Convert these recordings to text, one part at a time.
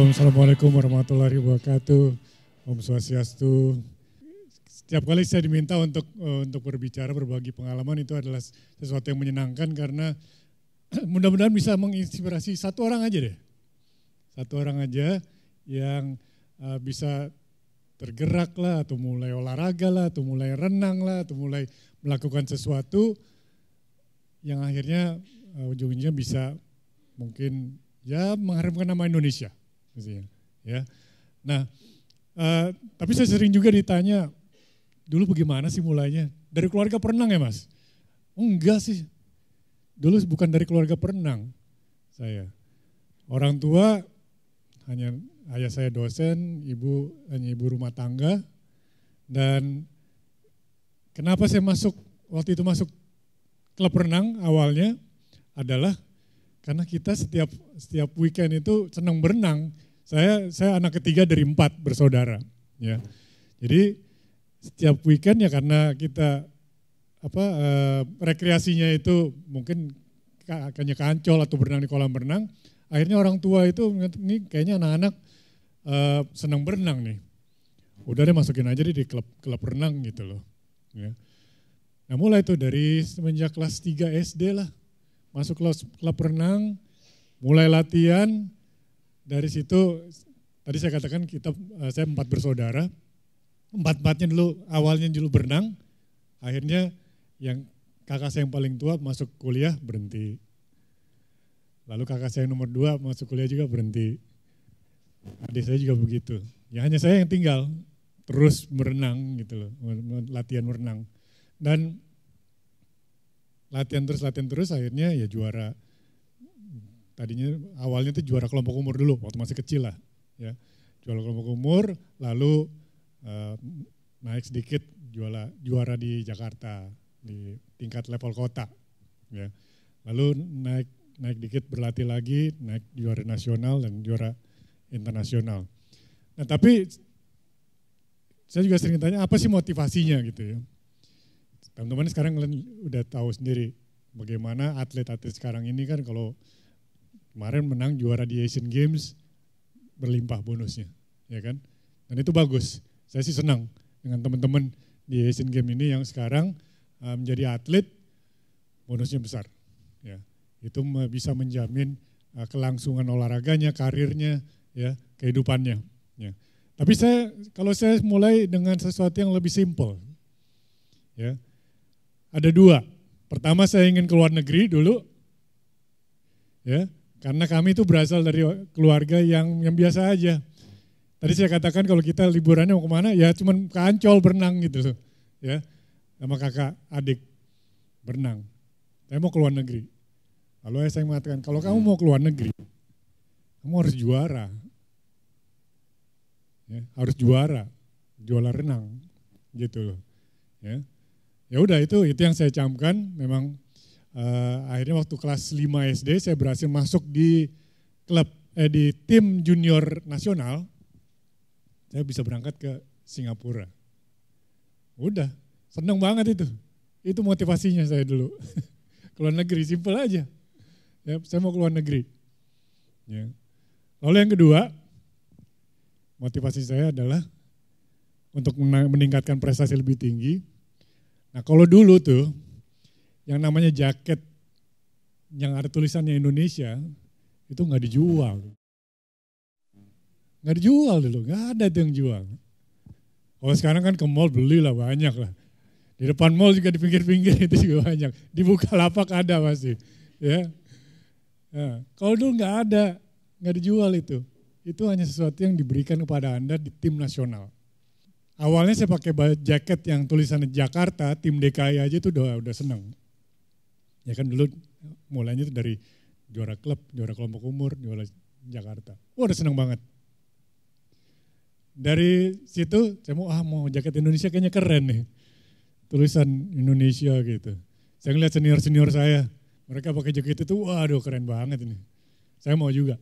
Shalom, Assalamualaikum warahmatullahi wabarakatuh. Om Swastiastu. Setiap kali saya diminta untuk berbicara, berbagi pengalaman itu adalah sesuatu yang menyenangkan karena mudah-mudahan bisa menginspirasi satu orang aja deh. Satu orang aja yang bisa tergerak lah, atau mulai olahraga lah, atau mulai renang lah, atau mulai melakukan sesuatu yang akhirnya ujung-ujungnya bisa mungkin ya mengharumkan nama Indonesia. Ya. Nah, tapi saya sering juga ditanya, dulu bagaimana sih mulainya? Dari keluarga perenang ya Mas? Enggak sih, dulu bukan dari keluarga perenang saya. Orang tua hanya ayah saya dosen, ibu hanya ibu rumah tangga. Dan kenapa saya waktu itu masuk klub renang awalnya adalah karena kita setiap weekend itu senang berenang. Saya anak ketiga dari 4 bersaudara. Ya. Jadi setiap weekend ya karena kita rekreasinya itu mungkin hanya ke Ancol atau berenang di kolam berenang. Akhirnya orang tua itu ini kayaknya anak-anak senang berenang nih. Udah deh masukin aja di klub renang gitu loh. Ya. Nah mulai itu dari semenjak kelas 3 SD lah. Masuk klub renang, mulai latihan. Dari situ, tadi saya katakan saya 4 bersaudara. 4-4-nya dulu, awalnya dulu berenang. Akhirnya yang kakak saya yang paling tua masuk kuliah berhenti. Lalu kakak saya yang nomor 2 masuk kuliah juga berhenti. Adik saya juga begitu. Ya hanya saya yang tinggal, terus berenang gitu loh, latihan berenang. Dan latihan terus akhirnya ya juara. Tadinya awalnya itu juara kelompok umur dulu waktu masih kecil lah ya. Juara kelompok umur lalu naik sedikit juara di Jakarta di tingkat level kota ya. Lalu naik dikit berlatih lagi, naik juara nasional dan juara internasional. Nah, tapi saya juga sering tanya apa sih motivasinya gitu ya. Teman-teman sekarang udah tahu sendiri bagaimana atlet-atlet sekarang ini kan kalau kemarin menang juara di Asian Games berlimpah bonusnya, ya kan? Dan itu bagus. Saya sih senang dengan teman-teman di Asian Games ini yang sekarang menjadi atlet bonusnya besar. Ya, itu bisa menjamin kelangsungan olahraganya, karirnya, ya, kehidupannya. Ya. Tapi kalau saya mulai dengan sesuatu yang lebih simpel, ya. Ada 2. Pertama saya ingin keluar negeri dulu, ya, karena kami itu berasal dari keluarga yang biasa aja. Tadi saya katakan kalau kita liburannya mau kemana, ya cuman ke Ancol berenang gitu, ya, sama kakak adik berenang. Saya mau keluar negeri. Lalu saya mengatakan kalau kamu mau keluar negeri, kamu harus juara, ya, harus juara renang, gitu loh, ya. Ya udah itu yang saya camkan. Memang akhirnya waktu kelas 5 SD saya berhasil masuk di di tim junior nasional. Saya bisa berangkat ke Singapura. Udah, seneng banget itu. Itu motivasinya saya dulu. Keluar negeri, simpel aja. Ya, saya mau keluar negeri. Ya. Lalu yang kedua, motivasi saya adalah untuk meningkatkan prestasi lebih tinggi. Nah kalau dulu tuh, yang namanya jaket yang ada tulisannya Indonesia, itu nggak dijual. Nggak dijual dulu, nggak ada itu yang jual. Kalau sekarang kan ke mall belilah banyak lah. Di depan mall juga di pinggir-pinggir itu juga banyak. Di Bukalapak ada pasti. Ya. Nah, kalau dulu nggak ada, nggak dijual itu. Itu hanya sesuatu yang diberikan kepada Anda di tim nasional. Awalnya saya pakai jaket yang tulisannya Jakarta, tim DKI aja itu udah senang. Ya kan dulu mulainya itu dari juara klub, juara kelompok umur, juara Jakarta. Wah udah senang banget. Dari situ saya mau jaket Indonesia kayaknya keren nih. Tulisan Indonesia gitu. Saya ngeliat senior-senior saya, mereka pakai jaket itu, waduh keren banget ini. Saya mau juga.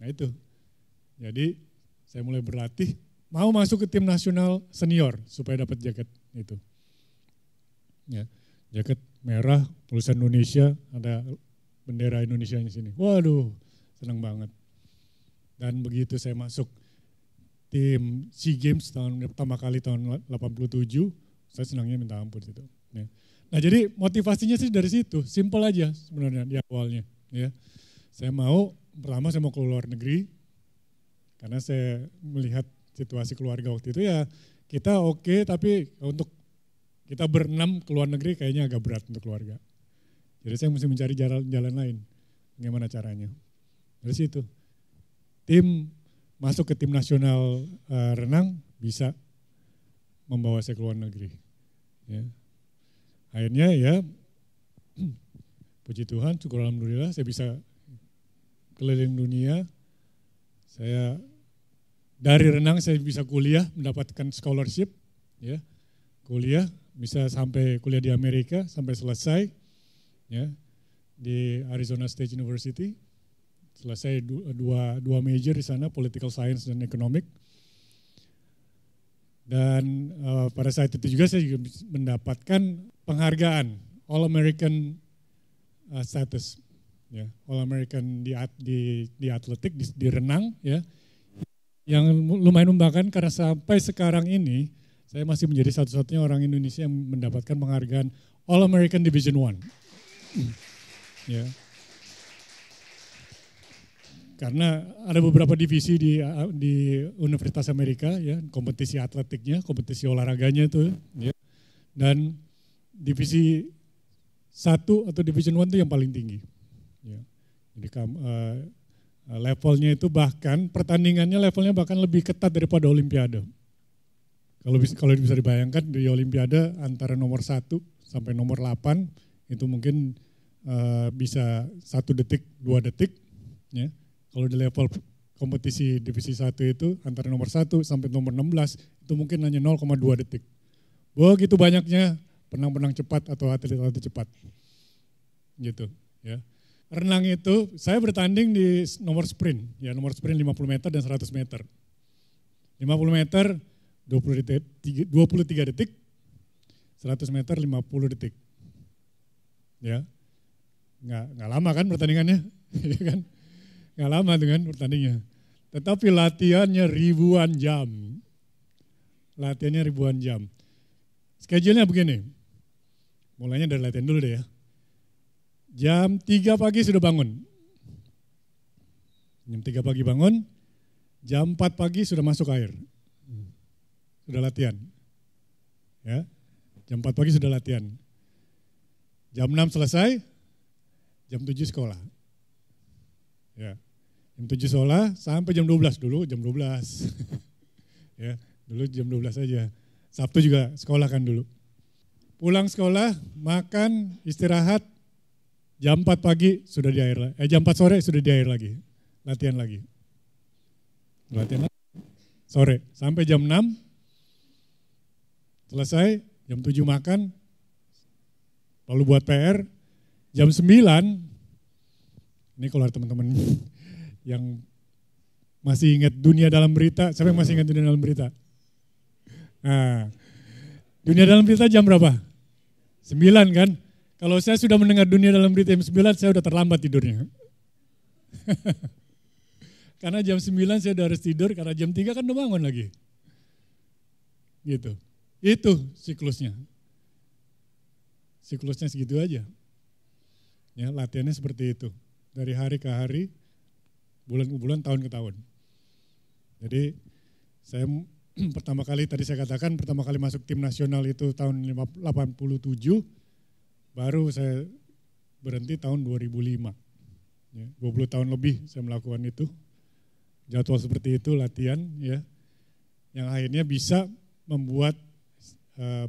Nah itu. Jadi saya mulai berlatih. Mau masuk ke tim nasional senior supaya dapat jaket itu. Ya, jaket merah, tulisan Indonesia, ada bendera Indonesia di sini. Waduh, senang banget. Dan begitu saya masuk tim SEA Games pertama kali tahun 87, saya senangnya minta ampun itu. Ya. Nah jadi motivasinya sih dari situ, simple aja sebenarnya di awalnya. Ya. Pertama saya mau ke luar negeri, karena saya melihat situasi keluarga waktu itu ya kita oke, tapi untuk kita berenam ke luar negeri kayaknya agak berat untuk keluarga. Jadi saya mesti mencari jalan lain, bagaimana caranya. Dari situ, masuk ke tim nasional renang bisa membawa saya ke luar negeri. Ya. Akhirnya ya puji Tuhan, syukur alhamdulillah saya bisa keliling dunia. Dari renang saya bisa kuliah, mendapatkan scholarship, ya. Kuliah bisa sampai kuliah di Amerika sampai selesai, ya, di Arizona State University. Selesai dua major di sana, political science dan economic. Dan pada saat itu juga saya juga mendapatkan penghargaan All American status, ya, All American di atletik, di renang, ya, yang lumayan membanggakan karena sampai sekarang ini saya masih menjadi satu-satunya orang Indonesia yang mendapatkan penghargaan All American Division 1. Ya. Karena ada beberapa divisi di Universitas Amerika, ya, kompetisi atletiknya, kompetisi olahraganya itu, ya. Dan divisi 1 atau Division 1 itu yang paling tinggi. Ya. Jadi levelnya itu pertandingannya levelnya bahkan lebih ketat daripada Olimpiade. Kalau bisa dibayangkan di Olimpiade antara nomor 1 sampai nomor 8 itu mungkin bisa 1 detik, 2 detik, ya. Kalau di level kompetisi divisi 1 itu antara nomor 1 sampai nomor 16 itu mungkin hanya 0,2 detik. Begitu banyaknya penang-penang cepat atau atlet-atlet cepat. Gitu, ya. Renang itu saya bertanding di nomor sprint, ya, nomor sprint 50 meter dan 100 meter. 50 meter 23 detik, 100 meter 50 detik. Ya. Nggak lama kan pertandingannya, ya kan? Nggak lama dengan pertandingannya. Tetapi latihannya ribuan jam. Schedule-nya begini. Mulainya dari latihan dulu deh ya. Jam 3 pagi sudah bangun. Jam 3 pagi bangun, jam 4 pagi sudah masuk air. Sudah latihan. Ya. Jam 4 pagi sudah latihan. Jam 6 selesai, jam 7 sekolah. Ya. Jam 7 sekolah sampai jam 12 dulu, jam 12. Ya, dulu jam 12 aja. Sabtu juga sekolah kan dulu. Pulang sekolah, makan, istirahat, jam 4 pagi sudah di air, jam 4 sore sudah di air lagi. Latihan lagi. Sore sampai jam 6. Selesai, jam 7 makan, lalu buat PR, jam 9, ini kalau ada teman-teman yang masih ingat Dunia Dalam Berita, siapa yang masih ingat Dunia Dalam Berita? Nah, Dunia Dalam Berita jam berapa? 9 kan? Kalau saya sudah mendengar Dunia Dalam Berita jam 9, saya udah terlambat tidurnya. Karena jam 9 saya udah harus tidur, karena jam 3 kan udah bangun lagi. Gitu. Itu siklusnya. Siklusnya segitu aja. Ya, latihannya seperti itu. Dari hari ke hari, bulan ke bulan, tahun ke tahun. Jadi saya pertama kali masuk tim nasional itu tahun 87, baru saya berhenti tahun 2005. Ya, 20 tahun lebih saya melakukan itu. Jadwal seperti itu, latihan, ya, yang akhirnya bisa membuat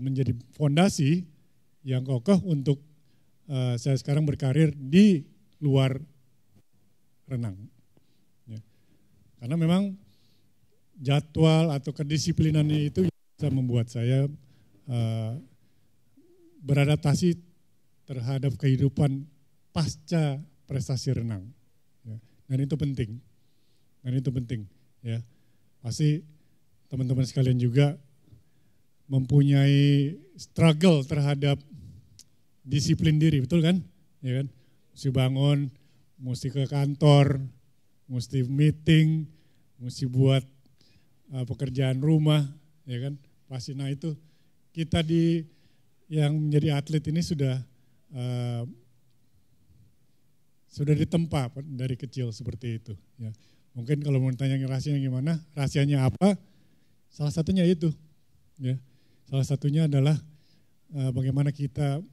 menjadi fondasi yang kokoh untuk saya sekarang berkarir di luar renang. Ya. Karena memang jadwal atau kedisiplinannya itu bisa membuat saya beradaptasi terhadap kehidupan pasca prestasi renang. Ya. Dan itu penting. Ya. Pasti teman-teman sekalian juga mempunyai struggle terhadap disiplin diri, betul kan? Ya kan? Mesti bangun, mesti ke kantor, mesti meeting, mesti buat pekerjaan rumah, ya kan? Pasti. Nah itu kita yang menjadi atlet ini sudah ditempa dari kecil seperti itu. Ya. Mungkin kalau mau tanya rahasianya gimana, rahasianya apa? Salah satunya itu. Ya. Salah satunya adalah bagaimana kita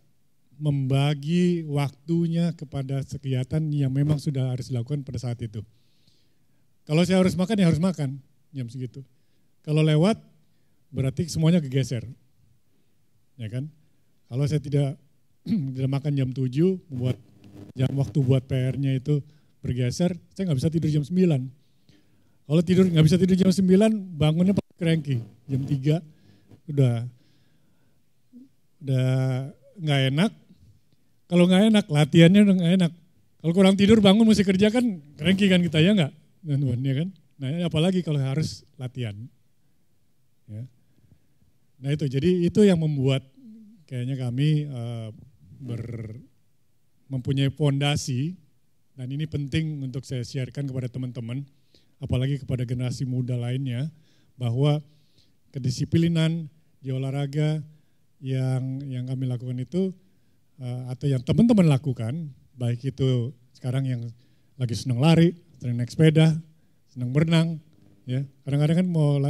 membagi waktunya kepada kegiatan yang memang sudah harus dilakukan pada saat itu. Kalau saya harus makan, ya harus makan jam segitu. Kalau lewat, berarti semuanya kegeser. Ya kan? Kalau saya tidak makan jam 7, membuat jam waktu buat PR-nya itu bergeser, saya nggak bisa tidur jam 9. Kalau nggak bisa tidur jam 9, bangunnya pakai cranky. Jam 3 udah nggak enak. Kalau nggak enak, latihannya udah nggak enak. Kalau kurang tidur bangun mesti kerja kan cranky kan kita, ya nggak? Ya kan? Nah apalagi kalau harus latihan. Ya. Nah itu, jadi itu yang membuat kayaknya kami mempunyai fondasi, dan ini penting untuk saya sharekan kepada teman-teman, apalagi kepada generasi muda lainnya, bahwa kedisiplinan di olahraga yang kami lakukan itu, atau yang teman-teman lakukan, baik itu sekarang yang lagi senang lari, senang naik sepeda, senang berenang, ya kadang-kadang kan mau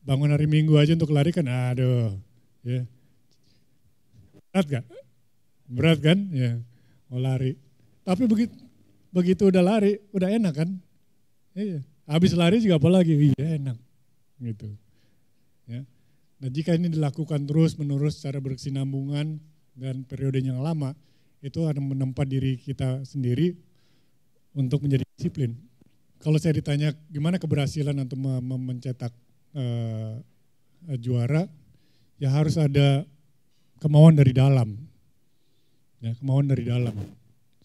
bangun hari Minggu aja untuk lari kan, aduh, ya berat gak? Berat kan, ya mau lari. Tapi begitu udah lari, udah enak kan? Iya. Habis lari juga apalagi, iya enak, gitu. Ya. Nah jika ini dilakukan terus-menerus secara berkesinambungan dan periodenya yang lama, itu akan menempa diri kita sendiri untuk menjadi disiplin. Kalau saya ditanya gimana keberhasilan untuk mencetak juara, ya harus ada kemauan dari dalam. Ya, kemauan dari dalam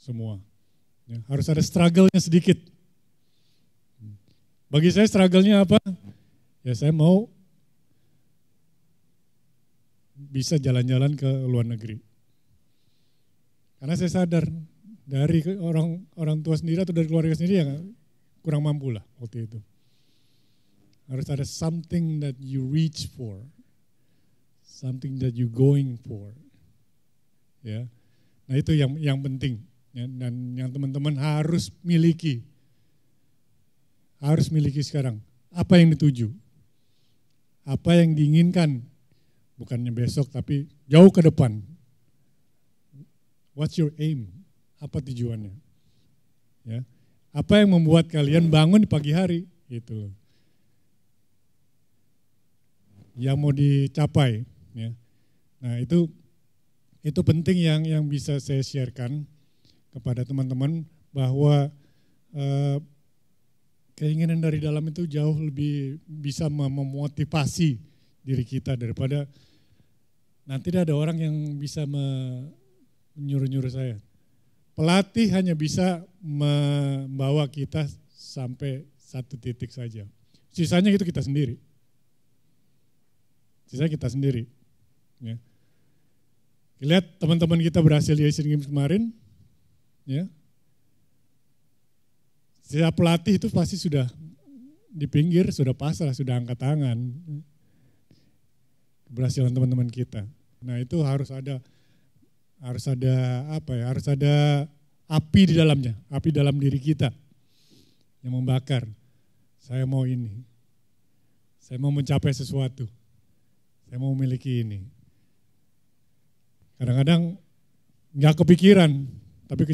semua. Ya, harus ada struggle-nya sedikit. Bagi saya struggle-nya apa? Ya saya mau bisa jalan-jalan ke luar negeri. Karena saya sadar dari orang tua sendiri atau dari keluarga sendiri yang kurang mampu lah waktu itu. Harus ada something that you reach for, something that you going for. Ya, nah itu yang penting, ya, dan yang teman-teman harus miliki sekarang. Apa yang dituju, apa yang diinginkan. Bukannya besok tapi jauh ke depan. What's your aim? Apa tujuannya? Ya. Apa yang membuat kalian bangun di pagi hari? Gitu. Yang mau dicapai. Ya. Nah itu penting yang bisa saya sharekan kepada teman-teman, bahwa keinginan dari dalam itu jauh lebih bisa memotivasi diri kita daripada nanti ada orang yang bisa menyuruh-nyuruh saya. Pelatih hanya bisa membawa kita sampai satu titik saja. Sisanya itu kita sendiri. Sisanya kita sendiri. Ya. Lihat teman-teman kita berhasil di Asian Games kemarin. Ya. Setiap pelatih itu pasti sudah di pinggir, sudah pasrah, sudah angkat tangan. Keberhasilan teman-teman kita. Nah itu harus ada api di dalamnya, api dalam diri kita yang membakar. Saya mau ini, saya mau mencapai sesuatu, saya mau memiliki ini. Kadang-kadang nggak kepikiran, tapi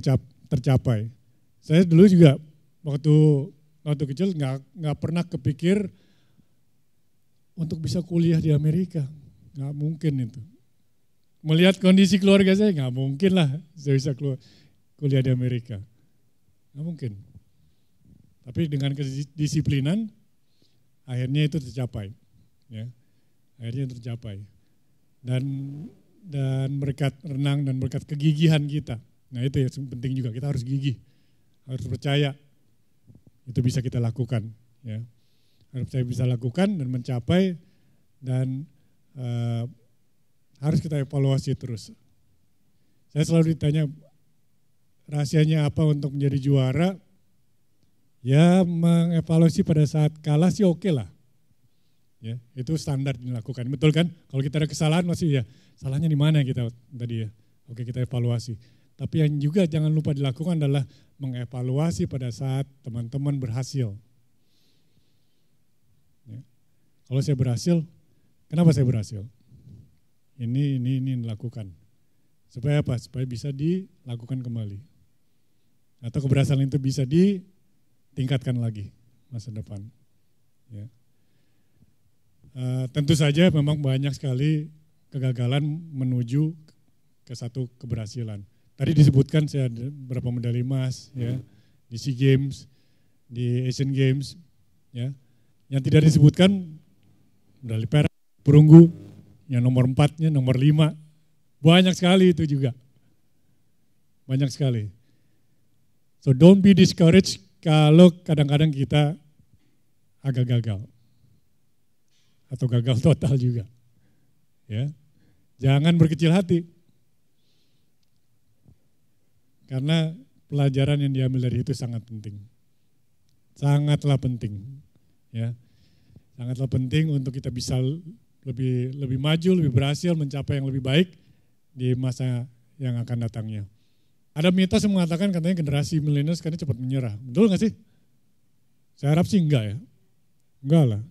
tercapai. Saya dulu juga waktu kecil nggak pernah kepikir untuk bisa kuliah di Amerika, nggak mungkin itu. Melihat kondisi keluarga saya, nggak mungkin lah saya bisa kuliah di Amerika. Nggak mungkin. Tapi dengan kedisiplinan, akhirnya itu tercapai. Ya. Akhirnya tercapai. Dan berkat renang dan berkat kegigihan kita. Nah itu yang penting juga, kita harus gigih. Harus percaya, itu bisa kita lakukan. Ya. Harus saya bisa lakukan dan mencapai, dan harus kita evaluasi terus. Saya selalu ditanya rahasianya apa untuk menjadi juara. Ya mengevaluasi pada saat kalah sih oke lah. Ya, itu standar dilakukan. Betul kan? Kalau kita ada kesalahan masih ya salahnya di mana kita tadi ya. Oke, kita evaluasi. Tapi yang juga jangan lupa dilakukan adalah mengevaluasi pada saat teman-teman berhasil. Ya. Kalau saya berhasil, kenapa saya berhasil? Ini dilakukan. Supaya apa? Supaya bisa dilakukan kembali. Atau keberhasilan itu bisa ditingkatkan lagi masa depan. Ya. Tentu saja memang banyak sekali kegagalan menuju ke satu keberhasilan. Tadi disebutkan saya ada beberapa medali emas ya, di SEA Games, di Asian Games. Ya. Yang tidak disebutkan medali perak, perunggu, yang nomor 4-nya, nomor 5. Banyak sekali itu juga. Banyak sekali. So don't be discouraged kalau kadang-kadang kita agak gagal. Atau gagal total juga. Ya. Jangan berkecil hati. Karena pelajaran yang diambil dari itu sangat penting. Sangatlah penting. Ya. Sangatlah penting untuk kita bisa lebih maju, lebih berhasil mencapai yang lebih baik di masa yang akan datangnya. Ada mitos yang mengatakan katanya generasi milenial sekarang cepat menyerah. Betul nggak sih? Saya harap sih enggak ya. Enggak lah.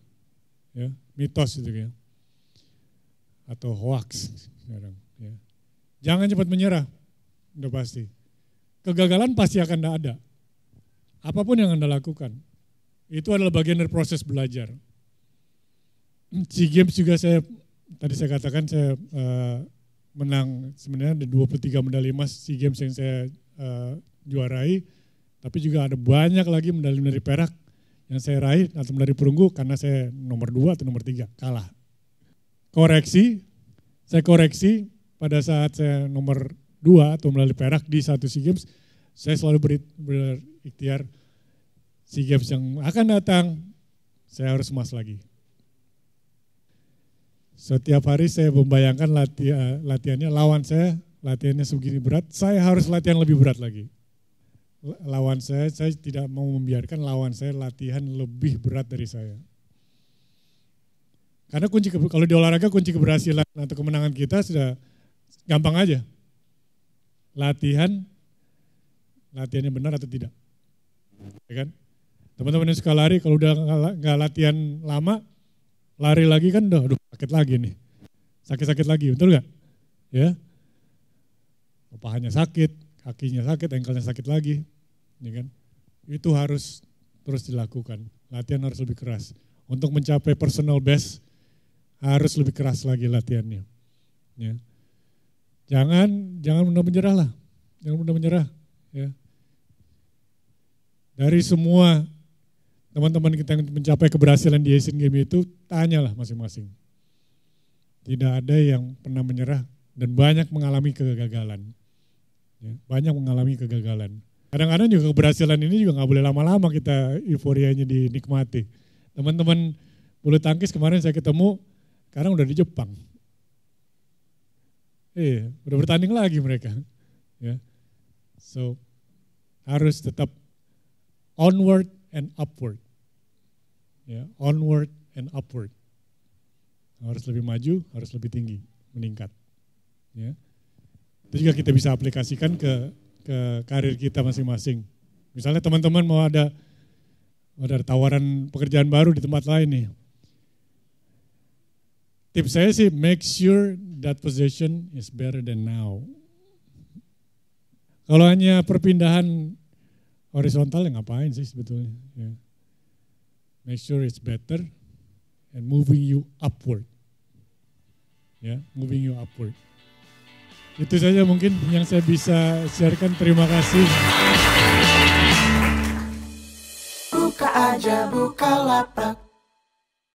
Ya, mitos itu ya. Atau hoax sekarang. Ya. Jangan cepat menyerah. Udah pasti. Kegagalan pasti akan ada. Apapun yang Anda lakukan. Itu adalah bagian dari proses belajar. SEA Games juga tadi saya katakan saya menang sebenarnya ada 23 medali emas SEA Games yang saya juarai. Tapi juga ada banyak lagi medali-medali perak yang saya raih atau medali perunggu karena saya nomor 2 atau nomor 3 kalah. Saya koreksi pada saat saya nomor 2 atau medali perak di satu SEA Games, saya selalu berikhtiar SEA Games yang akan datang, saya harus emas lagi. Setiap hari saya membayangkan latihannya, lawan saya latihannya segini berat, saya harus latihan lebih berat lagi. Lawan saya tidak mau membiarkan lawan saya latihan lebih berat dari saya. Karena kalau di olahraga kunci keberhasilan atau kemenangan kita sudah gampang aja. Latihannya benar atau tidak. Ya kan? Teman-teman yang suka lari kalau udah nggak latihan lama, lari lagi kan aduh sakit lagi nih. Sakit-sakit lagi, betul nggak? Ya. Pahanya sakit, kakinya sakit, ankle-nya sakit lagi. Ya kan? Itu harus terus dilakukan. Latihan harus lebih keras. Untuk mencapai personal best harus lebih keras lagi latihannya. Ya. Jangan mudah menyerah lah. Jangan mudah menyerah. Ya. Dari semua teman-teman kita yang mencapai keberhasilan di Asian Games itu, tanyalah masing-masing. Tidak ada yang pernah menyerah dan banyak mengalami kegagalan. Ya, banyak mengalami kegagalan. Kadang-kadang juga keberhasilan ini juga nggak boleh lama-lama kita euforianya dinikmati. Teman-teman bulu tangkis kemarin saya ketemu, sekarang udah di Jepang. Udah bertanding lagi mereka. Ya. So harus tetap onward and upward. Ya, onward and upward. Harus lebih maju, harus lebih tinggi, meningkat. Ya. Itu juga kita bisa aplikasikan ke karir kita masing-masing. Misalnya teman-teman mau ada tawaran pekerjaan baru di tempat lain nih. Tips saya sih, make sure that position is better than now. Kalau hanya perpindahan horizontal ya ngapain sih sebetulnya. Ya. Make sure it's better and moving you upward. Ya, moving you upward. Itu saja mungkin yang saya bisa sharekan. Terima kasih. Buka aja Bukalapak.